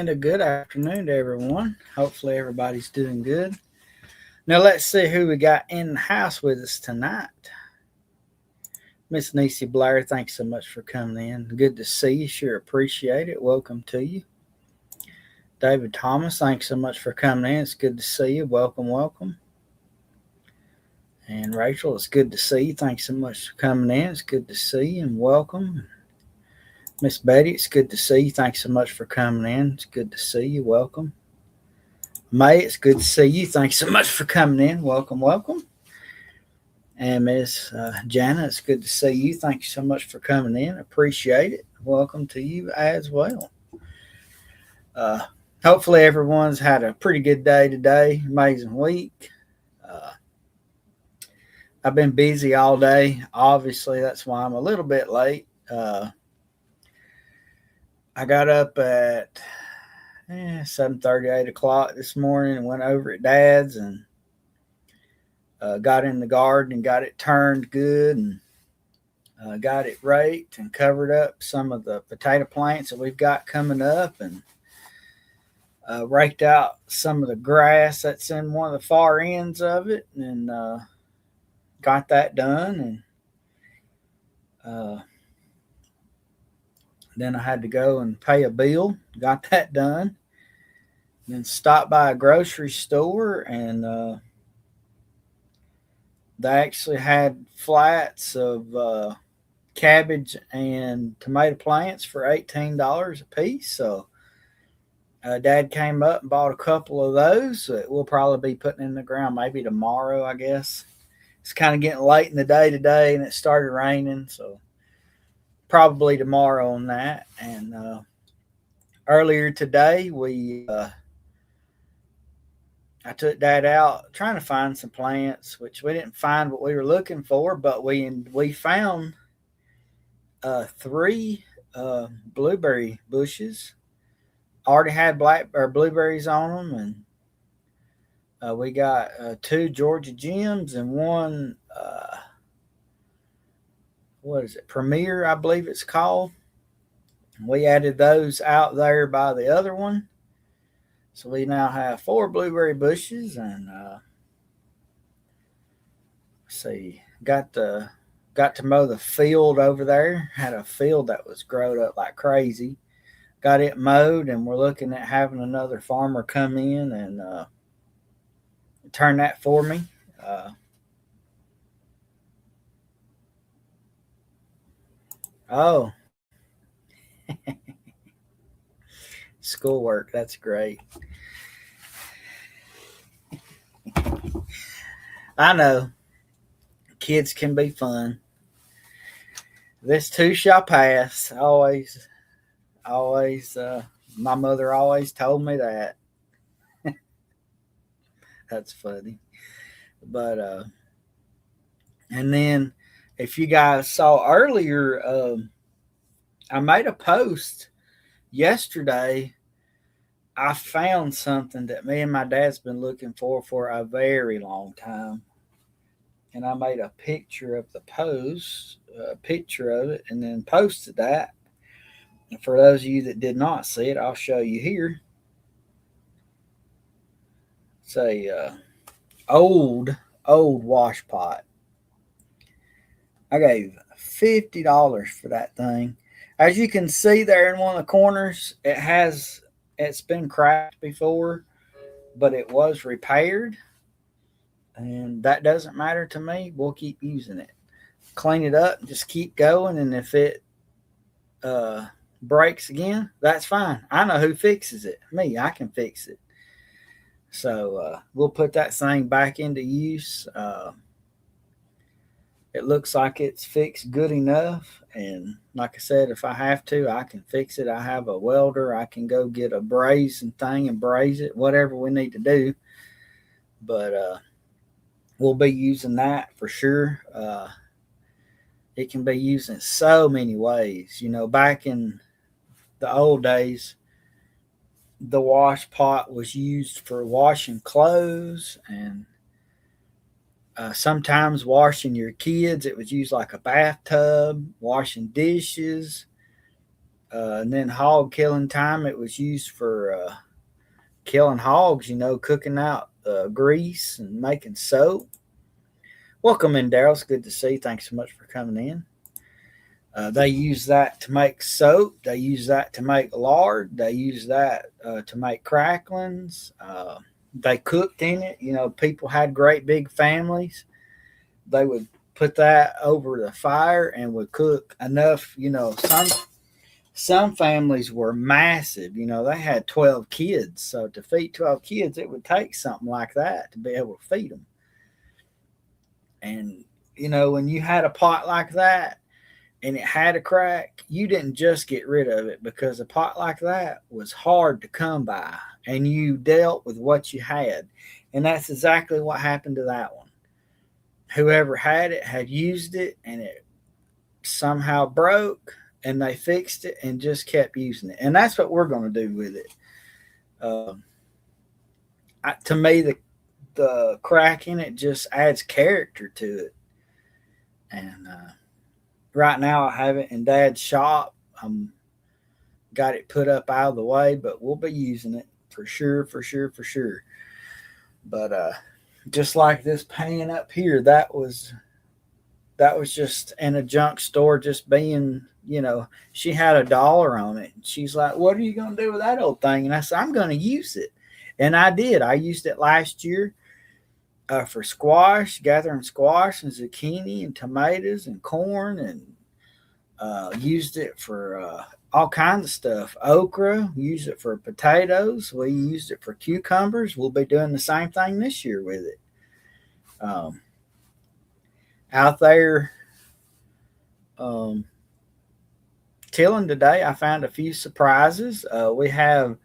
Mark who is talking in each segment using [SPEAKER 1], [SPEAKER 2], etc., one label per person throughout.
[SPEAKER 1] and a good afternoon to everyone. Hopefully, everybody's doing good. Now, let's see who we got in the house with us tonight. Miss Niecy Blair, thanks so much for coming in. Good to see you. Sure appreciate it. Welcome to you. David Thomas, thanks so much for coming in. It's good to see you. Welcome, welcome. And Rachel, it's good to see you. Thanks so much for coming in. It's good to see you and welcome. Miss Betty, it's good to see you. Thanks so much for coming in. It's good to see you. Welcome. May, it's good to see you. Thanks so much for coming in. Welcome, welcome. And Miss Jana, it's good to see you. Thank you so much for coming in. Appreciate it. Welcome to you as well. Uh, Hopefully everyone's had a pretty good day today. Amazing week. I've been busy all day. Obviously, that's why I'm a little bit late. I got up at 7:30, 8 o'clock this morning and went over at Dad's and got in the garden and got it turned good and got it raked and covered up some of the potato plants that we've got coming up and raked out some of the grass that's in one of the far ends of it and got that done. And then I had to go and pay a bill, got that done. Then stopped by a grocery store and they actually had flats of cabbage and tomato plants for $18 a piece. So Dad came up and bought a couple of those that we'll probably be putting in the ground maybe tomorrow, I guess. It's kind of getting late in the day today and it started raining, so probably tomorrow on that. And earlier today, I took Dad out trying to find some plants, which we didn't find what we were looking for, but we found three blueberry bushes. Already had blueberries on them, and we got two Georgia Gems and one what is it, Premier, I believe it's called. We added those out there by the other one. So we now have four blueberry bushes and see, got to mow the field over there. Had a field that was growed up like crazy. Got it mowed and we're looking at having another farmer come in and turn that for me. Oh, schoolwork. That's great. I know. Kids can be fun. This too shall pass. Always. My mother always told me that. That's funny. But, and then if you guys saw earlier, I made a post yesterday. I found something that me and my dad's been looking for a very long time. And I made a picture of the post, a picture of it, and then posted that. And for those of you that did not see it, I'll show you here. It's a old wash pot. I gave $50 for that thing. As you can see there in one of the corners, it's been cracked before, but it was repaired. And that doesn't matter to me. We'll keep using it. Clean it up and just keep going. And if it breaks again, that's fine. I know who fixes it. Me, I can fix it. So we'll put that thing back into use. It looks like it's fixed good enough. And like I said, if I have to, I can fix it. I have a welder. I can go get a brazing thing and braze it, whatever we need to do. But we'll be using that for sure. It can be used in so many ways. You know, back in the old days, the wash pot was used for washing clothes and sometimes washing your kids. It was used like a bathtub, washing dishes, And then hog killing time, it was used for killing hogs, cooking out grease and making soap. Welcome in, Daryl. It's good to see you. Thanks so much for coming in. They use that to make soap. They use that to make lard. They use that to make cracklings. They cooked in it. People had great big families. They would put that over the fire and would cook enough. Some families were massive. They had 12 kids. So to feed 12 kids, it would take something like that to be able to feed them. And, when you had a pot like that and it had a crack, you didn't just get rid of it, because a pot like that was hard to come by and you dealt with what you had. And that's exactly what happened to that one. Whoever had it had used it and it somehow broke, and they fixed it and just kept using it. And that's what we're going to do with it. To me, the crack in it just adds character to it. And right now I have it in Dad's shop. Got it put up out of the way, but we'll be using it for sure. But just like this pan up here, that was just in a junk store, just being, she had $1 on it. She's like, "What are you going to do with that old thing?" And I said, "I'm going to use it." And I did. I used it last year for squash, gathering squash and zucchini and tomatoes and corn, and used it for all kinds of stuff. Okra, used it for potatoes. We used it for cucumbers. We'll be doing the same thing this year with it. Out there tilling today, I found a few surprises. We have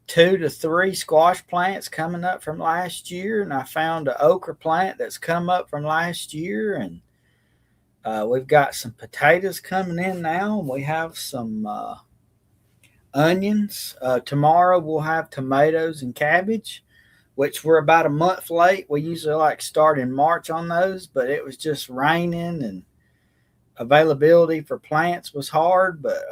[SPEAKER 1] 2 to 3 squash plants coming up from last year, and I found an okra plant that's come up from last year, and we've got some potatoes coming in now, and we have some onions. Tomorrow we'll have tomatoes and cabbage, which we're about a month late. We usually start in March on those, but it was just raining and availability for plants was hard. But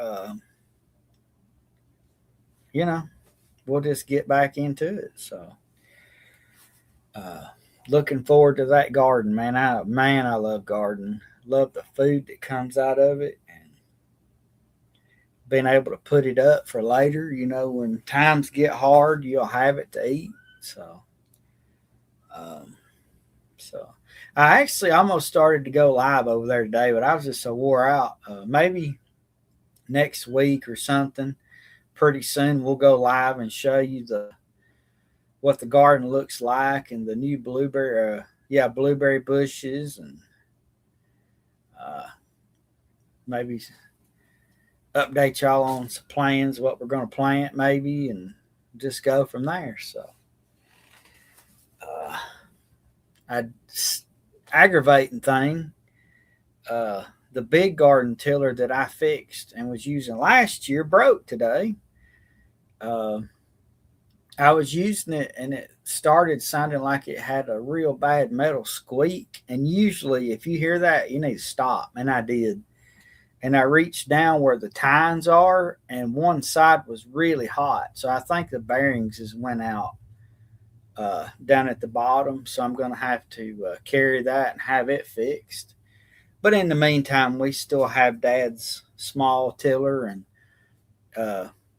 [SPEAKER 1] we'll just get back into it. So looking forward to that garden, man. I love gardening. Love the food that comes out of it, and being able to put it up for later. When times get hard, you'll have it to eat. So I actually almost started to go live over there today, but I was just so wore out. Maybe next week or something, pretty soon we'll go live and show you what the garden looks like, and the new blueberry bushes, and maybe update y'all on some plans, what we're going to plant maybe, and just go from there. So aggravating thing, the big garden tiller that I fixed and was using last year broke today. I was using it and it started sounding like it had a real bad metal squeak. And usually if you hear that, you need to stop. And I did. And I reached down where the tines are, and one side was really hot. So I think the bearings just went out down at the bottom. So I'm going to have to carry that and have it fixed. But in the meantime, we still have Dad's small tiller, and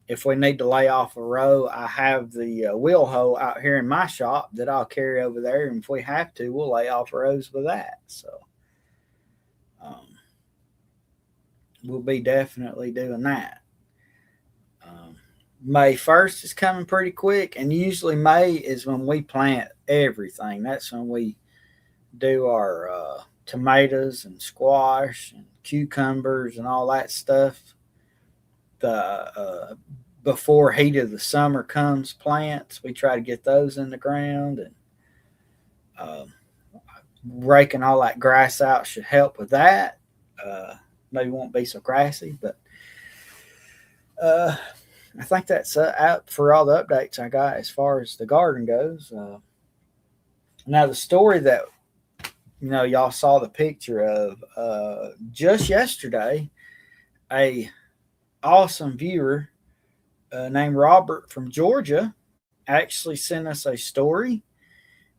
[SPEAKER 1] if we need to lay off a row, I have the wheel hoe out here in my shop that I'll carry over there, and if we have to, we'll lay off rows with that. So we'll be definitely doing that. May 1st is coming pretty quick, and usually May is when we plant everything. That's when we do our tomatoes and squash and cucumbers and all that stuff. The before heat of the summer comes, plants, we try to get those in the ground, and raking all that grass out should help with that. Maybe won't be so grassy, but I think that's out for all the updates I got as far as the garden goes. Now the story that y'all saw the picture of just yesterday, a awesome viewer named Robert from Georgia actually sent us a story.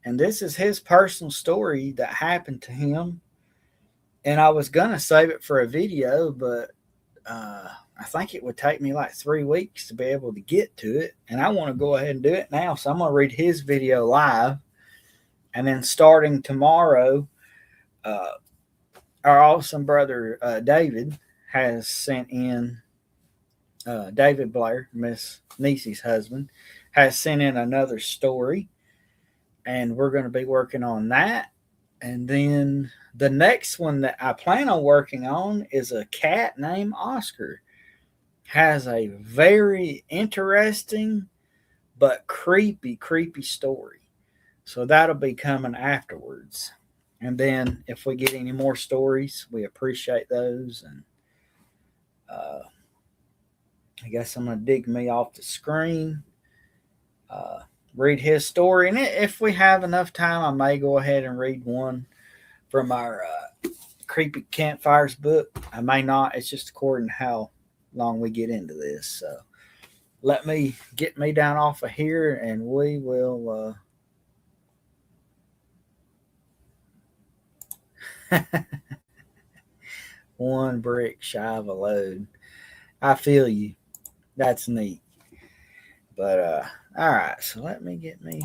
[SPEAKER 1] And this is his personal story that happened to him. And I was going to save it for a video, but I think it would take me like 3 weeks to be able to get to it. And I want to go ahead and do it now. So I'm going to read his video live. And then starting tomorrow, uh, our awesome brother David has sent in, David Blair, Miss Niecy's husband, has sent in another story. And we're going to be working on that. And then the next one that I plan on working on is a cat named Oscar. Has a very interesting but creepy story. So that'll be coming afterwards. And then if we get any more stories, we appreciate those. And uh, I guess I'm going to dig me off the screen, uh, read his story. And if we have enough time, I may go ahead and read one from our Creepy Campfires book. I may not. It's just according to how long we get into this. So let me get me down off of here and we will one brick shy of a load. I feel you. That's neat. But all right, so let me get me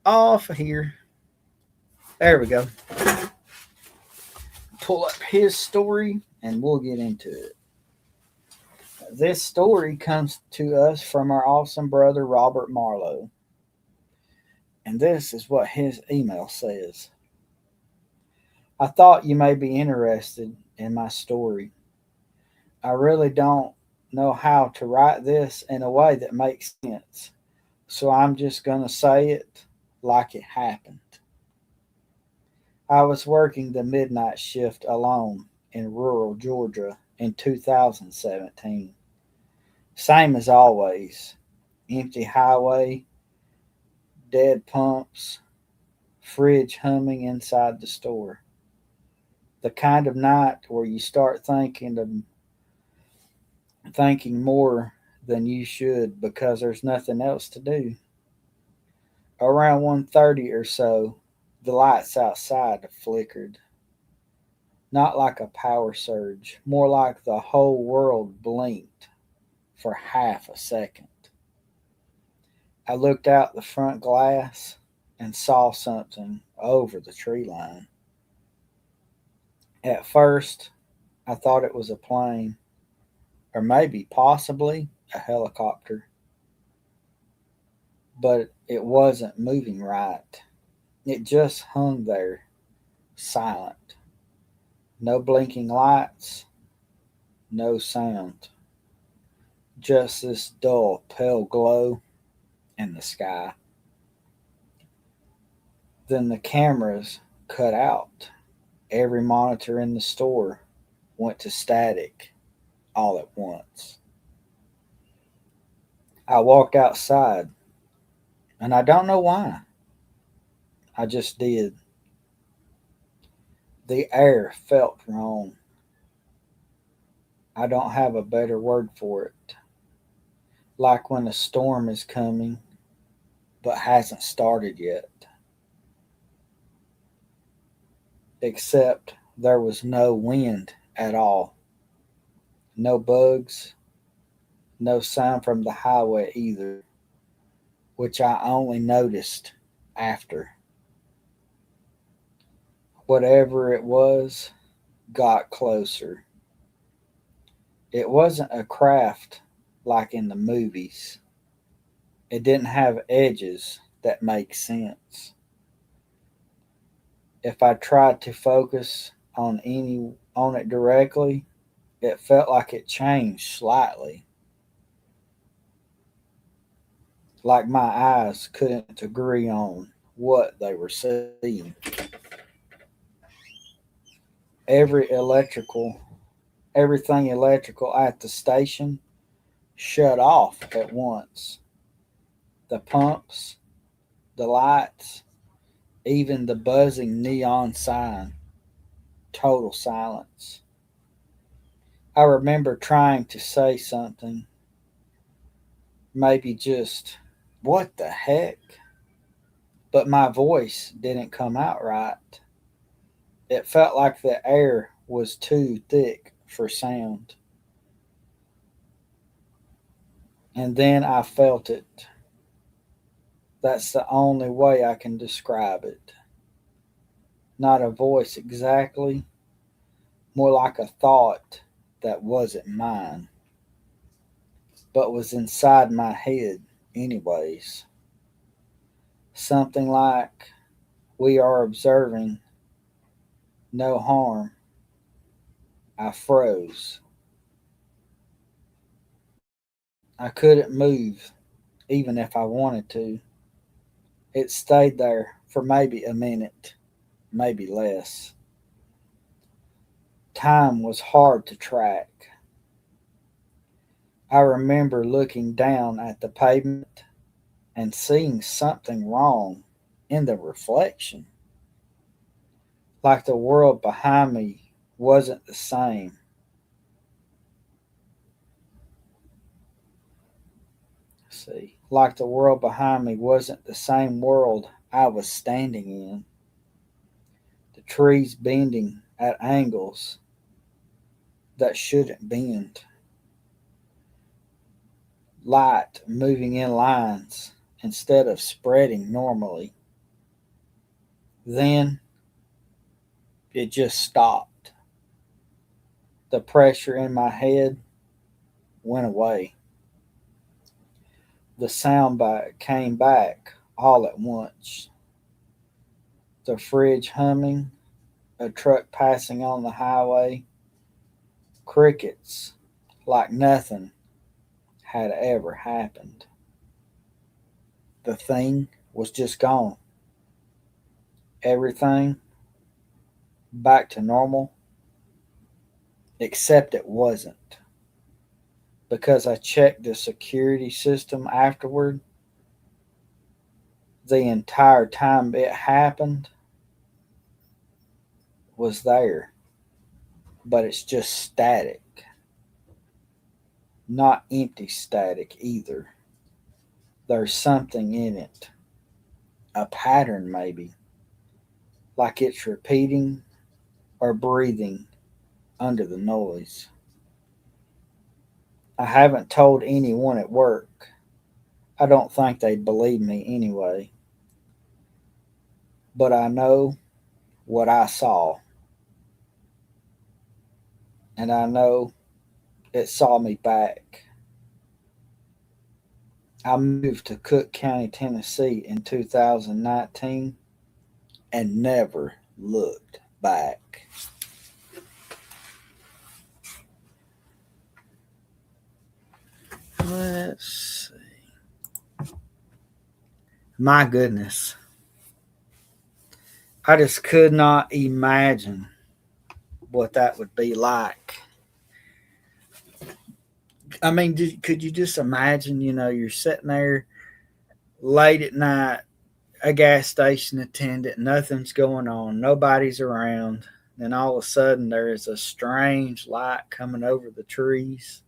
[SPEAKER 1] off of here. There we go. Pull up his story and we'll get into it. This story comes to us from our awesome brother Robert Marlowe. And this is what his email says. I thought you may be interested in my story. I really don't know how to write this in a way that makes sense, so I'm just going to say it like it happened. I was working the midnight shift alone in rural Georgia in 2017. Same as always, empty highway, dead pumps, fridge humming inside the store. The kind of night where you start thinking more than you should because there's nothing else to do. Around 1:30 or so, the lights outside flickered. Not like a power surge, more like the whole world blinked for half a second. I looked out the front glass and saw something over the tree line. At first, I thought it was a plane, or maybe possibly a helicopter, but it wasn't moving right. It just hung there, silent. No blinking lights, no sound. Just this dull, pale glow in the sky. Then the cameras cut out. Every monitor in the store went to static all at once. I walked outside, and I don't know why. I just did. The air felt wrong. I don't have a better word for it. Like when a storm is coming but hasn't started yet. Except there was no wind at all. No bugs, no sign from the highway either, which I only noticed after. Whatever it was got closer. It wasn't a craft like in the movies. It didn't have edges that make sense. If I tried to focus on it directly, it felt like it changed slightly, like my eyes couldn't agree on what they were seeing. Every electrical, everything electrical at the station shut off at once. The pumps, the lights, even the buzzing neon sign. Total silence. I remember trying to say something, maybe just, what the heck? But my voice didn't come out right. It felt like the air was too thick for sound. And then I felt it. That's the only way I can describe it. Not a voice exactly, more like a thought that wasn't mine, but was inside my head, anyways. Something like, we are observing, no harm. I froze. I couldn't move, even if I wanted to. It stayed there for maybe a minute, maybe less. Time was hard to track. I remember looking down at the pavement and seeing something wrong in the reflection, like the world behind me wasn't the same. See, like the world behind me wasn't the same world I was standing in. The trees bending at angles that shouldn't bend, light moving in lines instead of spreading normally. Then it just stopped. The pressure in my head went away. The sound bite came back all at once. The fridge humming, a truck passing on the highway, crickets like nothing had ever happened. The thing was just gone. Everything back to normal, except it wasn't. Because I checked the security system afterward, the entire time it happened was there, but it's just static. Not empty static either. There's something in it, a pattern maybe, like it's repeating or breathing under the noise. I haven't told anyone at work. I don't think they'd believe me anyway. But I know what I saw, and I know it saw me back. I moved to Cook County, Tennessee in 2019 and never looked back. Let's see. My goodness. I just could not imagine what that would be like. I mean, could you just imagine, you're sitting there late at night, a gas station attendant, nothing's going on, nobody's around. Then all of a sudden there is a strange light coming over the trees.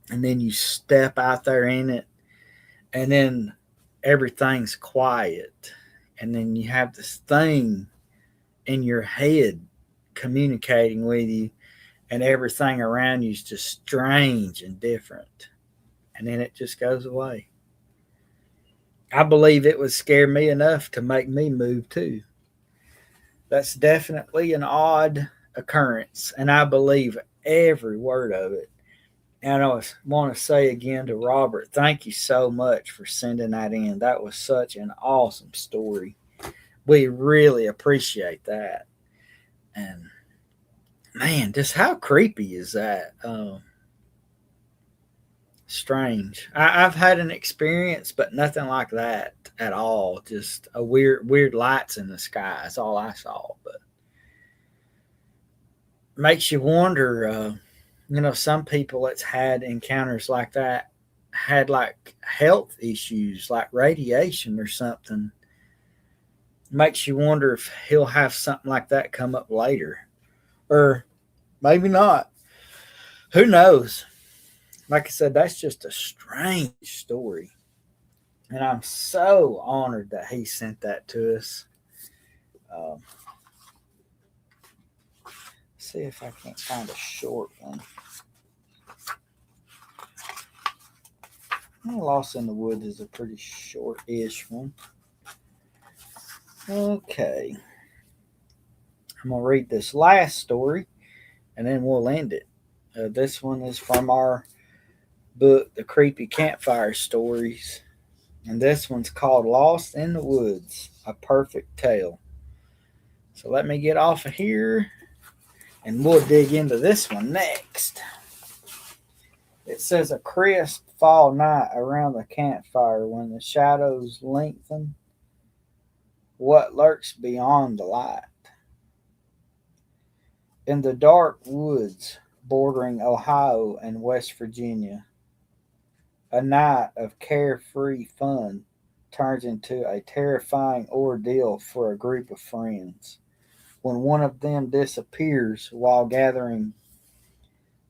[SPEAKER 1] And then you step out there in it, and then everything's quiet. And then you have this thing in your head communicating with you, and everything around you is just strange and different. And then it just goes away. I believe it would scare me enough to make me move too. That's definitely an odd occurrence, and I believe every word of it. And I want to say again to Robert, thank you so much for sending that in. That was such an awesome story. We really appreciate that. And man, just how creepy is that? Strange. I've had an experience, but nothing like that at all. Just a weird lights in the sky. That's all I saw. But makes you wonder. Some people that's had encounters like that had like health issues, like radiation or something. Makes you wonder if he'll have something like that come up later, or Maybe not. Who knows? Like I said, that's just a strange story. And I'm so honored that he sent that to us. Um, see if I can't find a short one. Lost in the Woods is a pretty short-ish one. Okay. I'm going to read this last story and then we'll end it. This one is from our book, The Creepy Campfire Stories. And this one's called Lost in the Woods, A Perfect Tale. So let me get off of here and we'll dig into this one next. It says a crisp fall night around the campfire when the shadows lengthen. What lurks beyond the light? In the dark woods bordering Ohio and West Virginia, a night of carefree fun turns into a terrifying ordeal for a group of friends when one of them disappears while gathering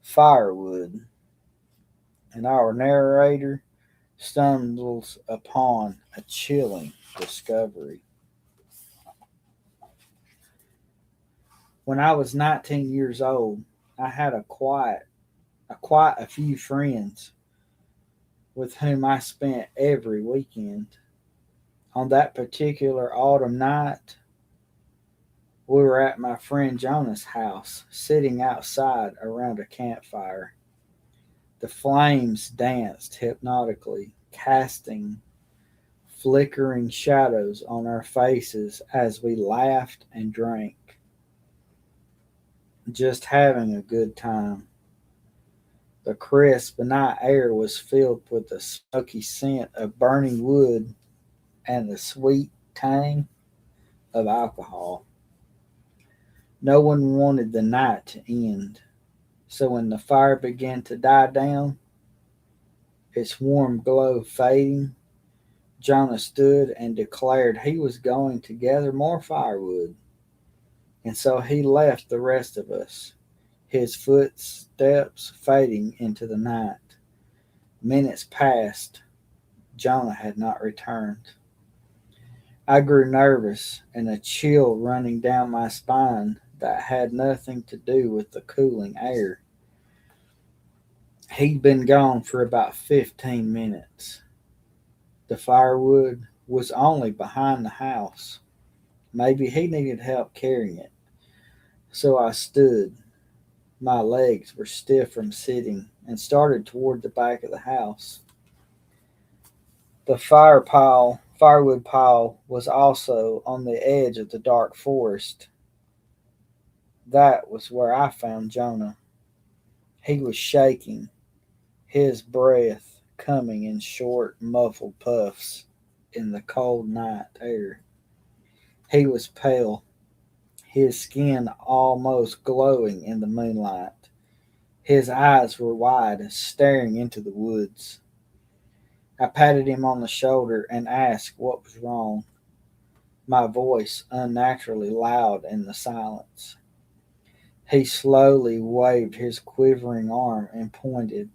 [SPEAKER 1] firewood, and our narrator stumbles upon a chilling discovery. When I was 19 years old, I had quite a few friends with whom I spent every weekend. On that particular autumn night, we were at my friend Jonah's house, sitting outside around a campfire. The flames danced hypnotically, casting flickering shadows on our faces as we laughed and drank, just having a good time. The crisp night air was filled with the smoky scent of burning wood and the sweet tang of alcohol. No one wanted the night to end, so when the fire began to die down, its warm glow fading, Jonah stood and declared he was going to gather more firewood. And so he left the rest of us, his footsteps fading into the night. Minutes passed. Jonah had not returned. I grew nervous and a chill running down my spine that had nothing to do with the cooling air. He'd been gone for about 15 minutes. The firewood was only behind the house. Maybe he needed help carrying it. So I stood. My legs were stiff from sitting and started toward the back of the house. The firewood pile was also on the edge of the dark forest. That was where I found Jonah. He was shaking, his breath coming in short, muffled puffs in the cold night air. He was pale, his skin almost glowing in the moonlight. His eyes were wide, staring into the woods. I patted him on the shoulder and asked what was wrong, my voice unnaturally loud in the silence. He slowly waved his quivering arm and pointed.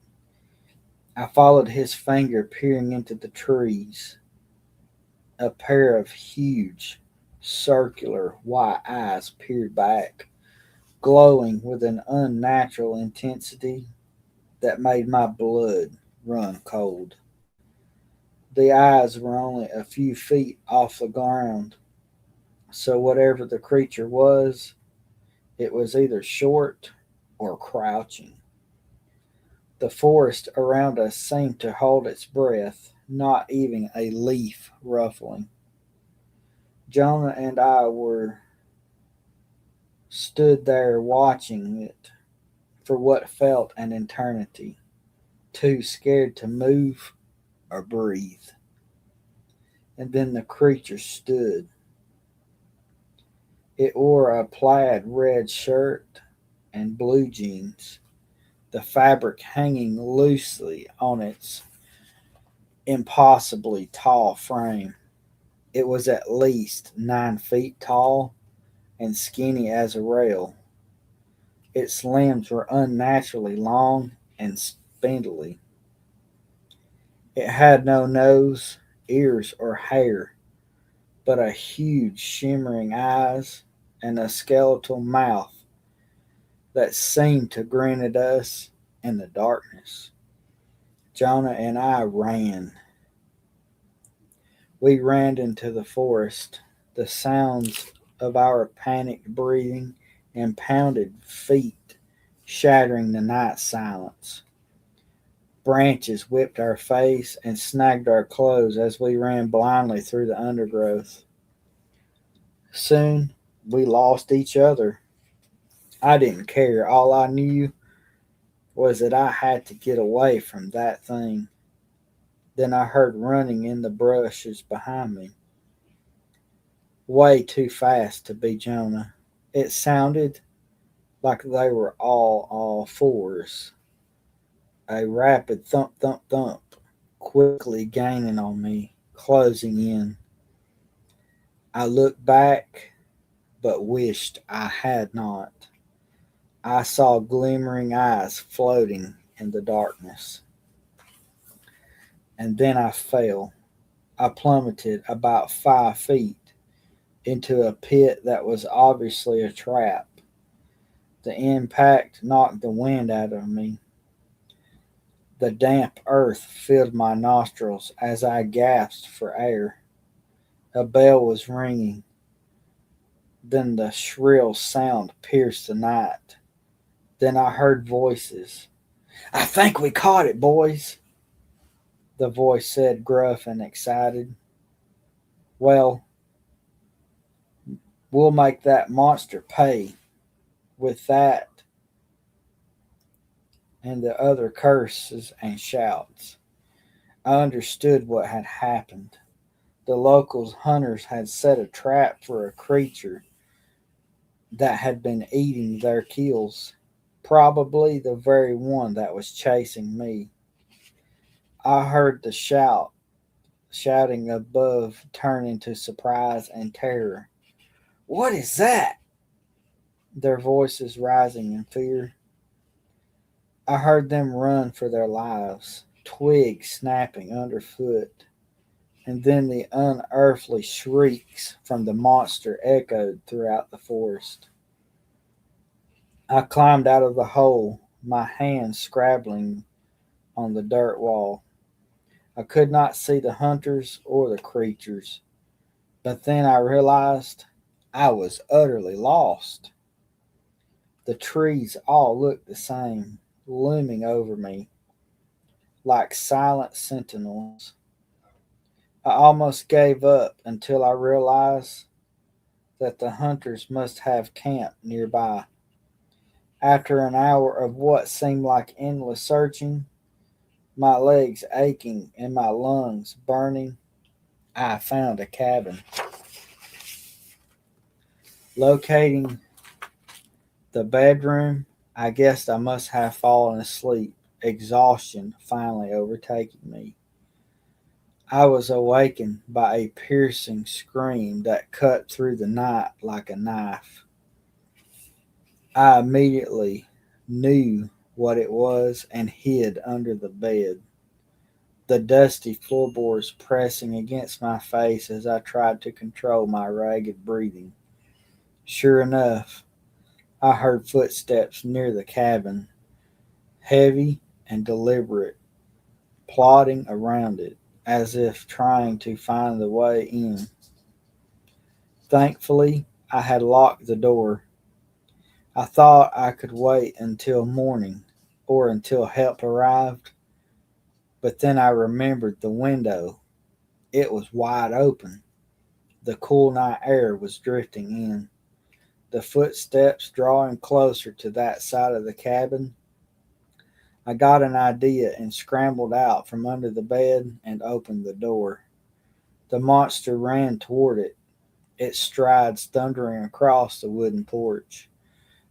[SPEAKER 1] I followed his finger, peering into the trees. A pair of huge, circular white eyes peered back, glowing with an unnatural intensity that made my blood run cold. The eyes were only a few feet off the ground, so whatever the creature was, it was either short or crouching. The forest around us seemed to hold its breath, not even a leaf ruffling. Jonah and I were stood there watching it for what felt an eternity, too scared to move or breathe. And then the creature stood. It wore a plaid red shirt and blue jeans, the fabric hanging loosely on its impossibly tall frame. It was at least 9 feet tall and skinny as a rail. Its limbs were unnaturally long and spindly. It had no nose, ears, or hair, but a huge shimmering eyes and a skeletal mouth that seemed to grin at us in the darkness. Jonah and I ran. We ran into the forest, the sounds of our panicked breathing and pounded feet shattering the night silence. Branches whipped our face and snagged our clothes as we ran blindly through the undergrowth. Soon we lost each other. I didn't care. All I knew was that I had to get away from that thing. Then I heard running in the bushes behind me, way too fast to be Jonah. It sounded like they were all fours. A rapid thump, thump, thump, quickly gaining on me, closing in. I looked back, but wished I had not. I saw glimmering eyes floating in the darkness. And then I fell. I plummeted about 5 feet into a pit that was obviously a trap. The impact knocked the wind out of me. The damp earth filled my nostrils as I gasped for air. A bell was ringing. Then the shrill sound pierced the night. Then I heard voices. "I think we caught it, boys," the voice said, gruff and excited. "Well, we'll make that monster pay." With that and the other curses and shouts, I understood what had happened. The local hunters had set a trap for a creature that had been eating their kills, probably the very one that was chasing me. I heard the shouting above turn into surprise and terror. "What is that?" Their voices rising in fear. I heard them run for their lives, twigs snapping underfoot, and then the unearthly shrieks from the monster echoed throughout the forest. I climbed out of the hole, my hands scrabbling on the dirt wall. I could not see the hunters or the creatures, but then I realized I was utterly lost. The trees all looked the same, looming over me like silent sentinels. I almost gave up until I realized that the hunters must have camped nearby. After an hour of what seemed like endless searching, my legs aching and my lungs burning, I found a cabin. Locating the bedroom, I guessed I must have fallen asleep, exhaustion finally overtaking me. I was awakened by a piercing scream that cut through the night like a knife. I immediately knew what it was and hid under the bed, the dusty floorboards pressing against my face as I tried to control my ragged breathing. Sure enough, I heard footsteps near the cabin, heavy and deliberate, plodding around it as if trying to find the way in. Thankfully, I had locked the door. I thought I could wait until morning or until help arrived, but then I remembered the window. It was wide open. The cool night air was drifting in. The footsteps drawing closer to that side of the cabin. I got an idea and scrambled out from under the bed and opened the door. The monster ran toward it, its strides thundering across the wooden porch.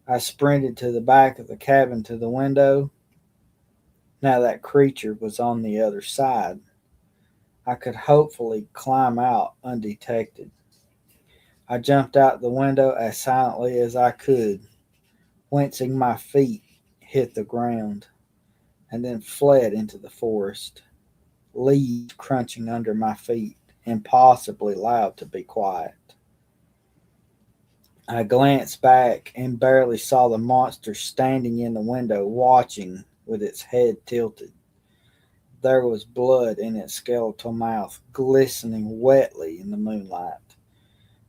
[SPEAKER 1] I sprinted to the back of the cabin to the window. Now that creature was on the other side. I could hopefully climb out undetected. I jumped out the window as silently as I could. wincing my feet hit the ground, and then fled into the forest, leaves crunching under my feet, impossibly loud to be quiet. I glanced back and barely saw the monster standing in the window watching with its head tilted. There was blood in its skeletal mouth, glistening wetly in the moonlight.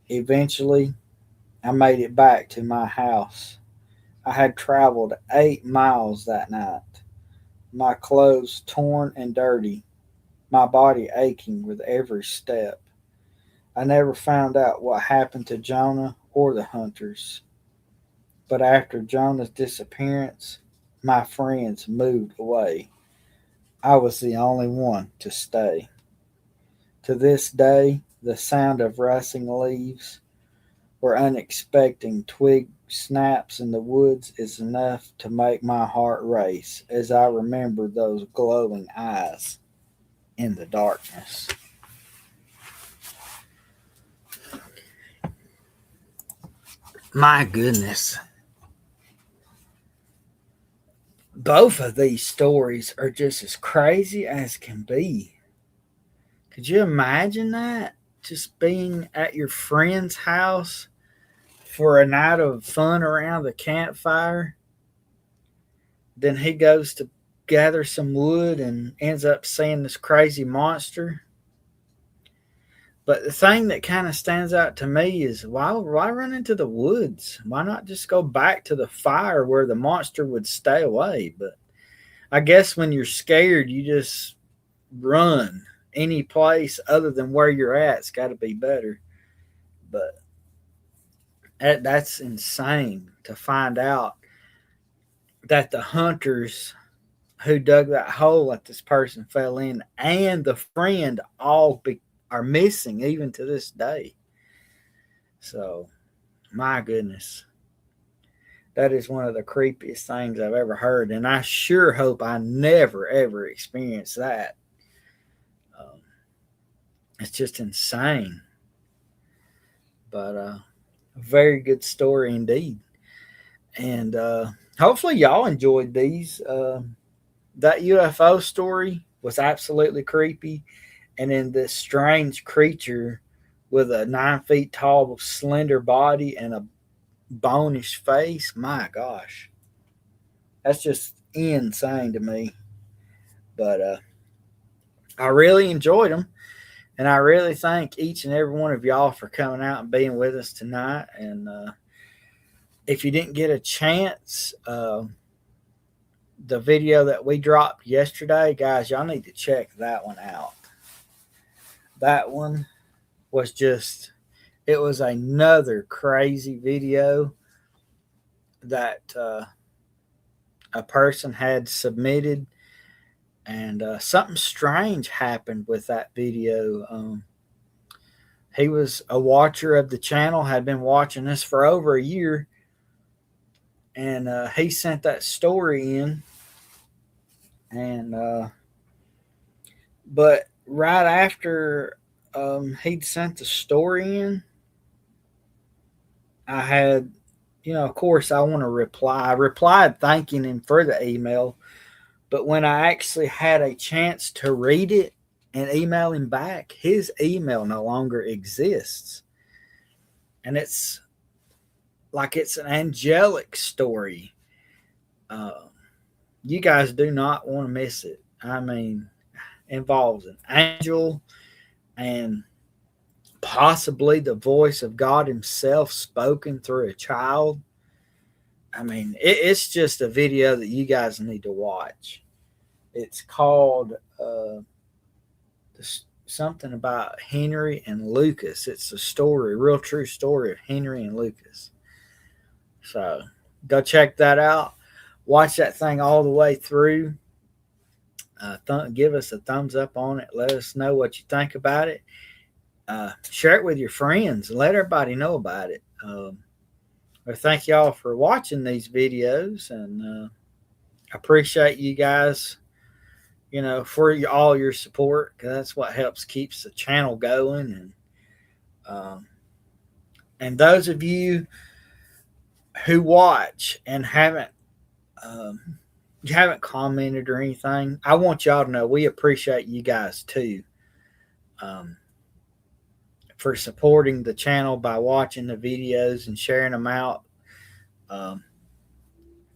[SPEAKER 1] Eventually, I made it back to my house. I had traveled 8 miles that night, my clothes torn and dirty, my body aching with every step. I never found out what happened to Jonah or the hunters, but after Jonah's disappearance, my friends moved away. I was the only one to stay. To this day, the sound of rustling leaves or unexpected twig snaps in the woods is enough to make my heart race as I remember those glowing eyes in the darkness. My goodness. Both of these stories are just as crazy as can be. Could you imagine that? Just being at your friend's house for a night of fun around the campfire. Then he goes to gather some wood and ends up seeing this crazy monster. But the thing that kind of stands out to me is why run into the woods? Why not just go back to the fire where the monster would stay away? But I guess when you're scared, you just run. Any place other than where you're at's got to be better. But that's insane to find out that the hunters who dug that hole that this person fell in and the friend are missing even to this day. So, my goodness. That is one of the creepiest things I've ever heard. And I sure hope I never, ever experience that. It's just insane. But a very good story indeed. And hopefully y'all enjoyed these. That UFO story was absolutely creepy. And then this strange creature with a 9 feet tall, slender body and a bonish face. My gosh. That's just insane to me. But I really enjoyed them. And I really thank each and every one of y'all for coming out and being with us tonight. And if you didn't get a chance, the video that we dropped yesterday, guys, y'all need to check that one out. That one was it was another crazy video that a person had submitted. And something strange happened with that video. He was a watcher of the channel, had been watching this for over a year. And he sent that story in. And but right after he'd sent the story in, I had, of course, I want to reply. I replied thanking him for the email. But when I actually had a chance to read it and email him back, his email no longer exists. And it's like it's an angelic story. You guys do not want to miss it. I mean, involves an angel and possibly the voice of God himself spoken through a child. I mean, it's just a video that you guys need to watch. It's called something about Henry and Lucas. It's a story, real true story of Henry and Lucas. So go check that out. Watch that thing all the way through. Give us a thumbs up on it. Let us know what you think about it. Share it with your friends and let everybody know about it. Thank y'all for watching these videos, and I appreciate you guys, for all your support, because that's what helps keeps the channel going. And those of you who watch and um, haven't commented or anything, I want y'all to know we appreciate you guys too, um, for supporting the channel by watching the videos and sharing them out. Um,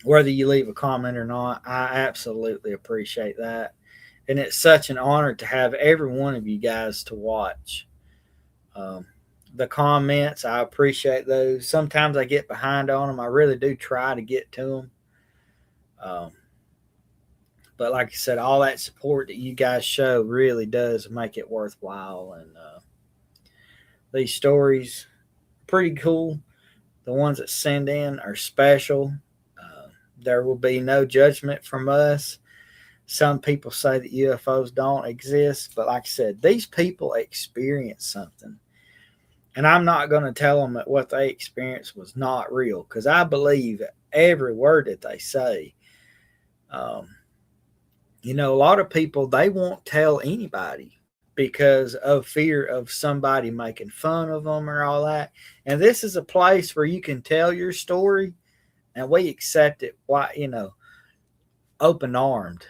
[SPEAKER 1] whether you leave a comment or not, I absolutely appreciate that. And it's such an honor to have every one of you guys to watch. Um, the comments, I appreciate those. Sometimes I get behind on them. I really do try to get to them. Um, but like I said, all that support that you guys show really does make it worthwhile. And these stories, pretty cool. The ones that send in are special. Uh, there will be no judgment from us. Some people say that UFOs don't exist, but like I said, these people experience something. And I'm not going to tell them that what they experienced was not real, because I believe every word that they say. Um, a lot of people, they won't tell anybody because of fear of somebody making fun of them or all that. And this is a place where you can tell your story, and we accept it, open armed,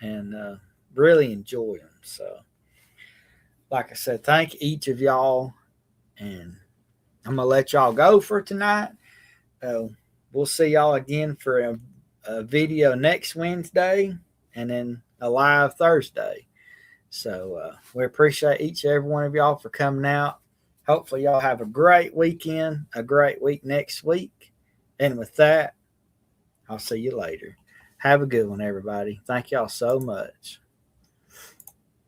[SPEAKER 1] and really enjoy them. So, like I said, thank each of y'all, and I'm gonna let y'all go for tonight. We'll see y'all again for a video next Wednesday, and then a live Thursday. So we appreciate each and every one of y'all for coming out. Hopefully y'all have a great weekend, a great week next week. And with that, I'll see you later. Have a good one, everybody. Thank y'all so much.